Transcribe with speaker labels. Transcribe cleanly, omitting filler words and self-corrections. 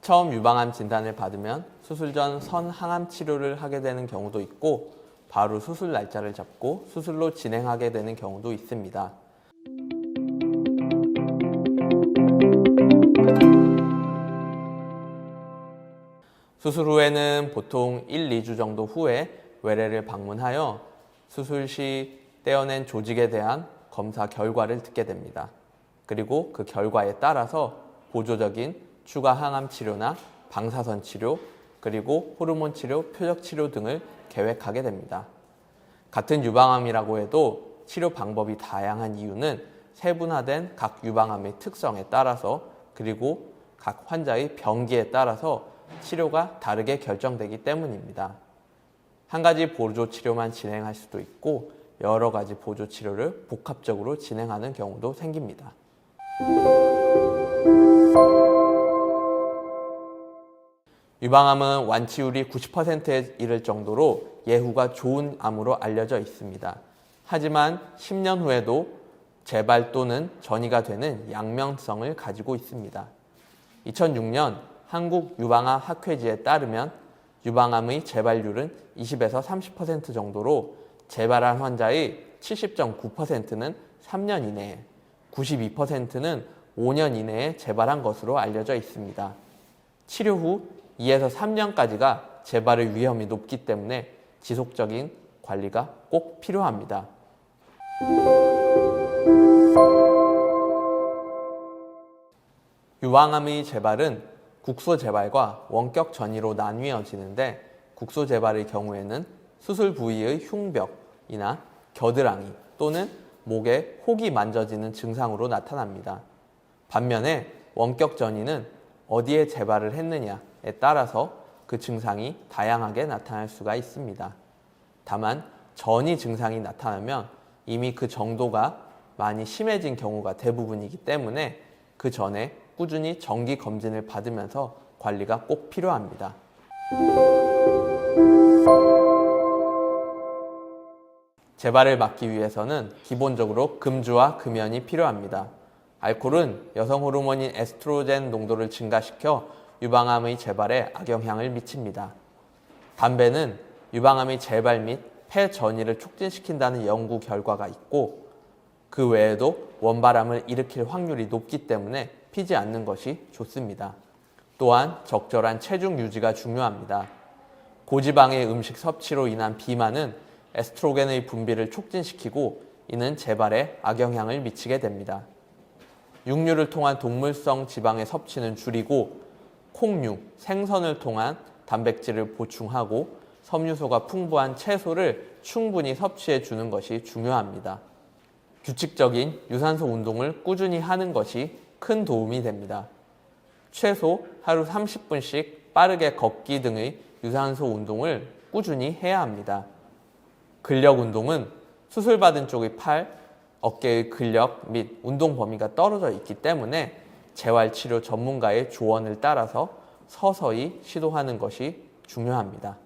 Speaker 1: 처음 유방암 진단을 받으면 수술 전 선항암 치료를 하게 되는 경우도 있고 바로 수술 날짜를 잡고 수술로 진행하게 되는 경우도 있습니다. 수술 후에는 보통 1, 2주 정도 후에 외래를 방문하여 수술 시 떼어낸 조직에 대한 검사 결과를 듣게 됩니다. 그리고 그 결과에 따라서 보조적인 추가 항암 치료나 방사선 치료, 그리고 호르몬 치료, 표적 치료 등을 계획하게 됩니다. 같은 유방암이라고 해도 치료 방법이 다양한 이유는 세분화된 각 유방암의 특성에 따라서 그리고 각 환자의 병기에 따라서 치료가 다르게 결정되기 때문입니다. 한 가지 보조 치료만 진행할 수도 있고 여러 가지 보조 치료를 복합적으로 진행하는 경우도 생깁니다. 유방암은 완치율이 90%에 이를 정도로 예후가 좋은 암으로 알려져 있습니다. 하지만 10년 후에도 재발 또는 전이가 되는 양면성을 가지고 있습니다. 2006년 한국 유방암 학회지에 따르면 유방암의 재발률은 20에서 30% 정도로 재발한 환자의 70.9%는 3년 이내에, 92%는 5년 이내에 재발한 것으로 알려져 있습니다. 치료 후 2에서 3년까지가 재발의 위험이 높기 때문에 지속적인 관리가 꼭 필요합니다. 유방암의 재발은 국소 재발과 원격 전이로 나뉘어지는데 국소 재발의 경우에는 수술 부위의 흉벽이나 겨드랑이 또는 목에 혹이 만져지는 증상으로 나타납니다. 반면에 원격 전이는 어디에 재발을 했느냐에 따라서 그 증상이 다양하게 나타날 수가 있습니다. 다만 전이 증상이 나타나면 이미 그 정도가 많이 심해진 경우가 대부분이기 때문에 그 전에 꾸준히 정기 검진을 받으면서 관리가 꼭 필요합니다. 재발을 막기 위해서는 기본적으로 금주와 금연이 필요합니다. 알코올은 여성 호르몬인 에스트로겐 농도를 증가시켜 유방암의 재발에 악영향을 미칩니다. 담배는 유방암의 재발 및 폐 전이를 촉진시킨다는 연구 결과가 있고 그 외에도 원발암을 일으킬 확률이 높기 때문에 피지 않는 것이 좋습니다. 또한 적절한 체중 유지가 중요합니다. 고지방의 음식 섭취로 인한 비만은 에스트로겐의 분비를 촉진시키고 이는 재발에 악영향을 미치게 됩니다. 육류를 통한 동물성 지방의 섭취는 줄이고 콩류, 생선을 통한 단백질을 보충하고 섬유소가 풍부한 채소를 충분히 섭취해 주는 것이 중요합니다. 규칙적인 유산소 운동을 꾸준히 하는 것이 큰 도움이 됩니다. 최소 하루 30분씩 빠르게 걷기 등의 유산소 운동을 꾸준히 해야 합니다. 근력 운동은 수술받은 쪽의 팔, 어깨의 근력 및 운동 범위가 떨어져 있기 때문에 재활치료 전문가의 조언을 따라서 서서히 시도하는 것이 중요합니다.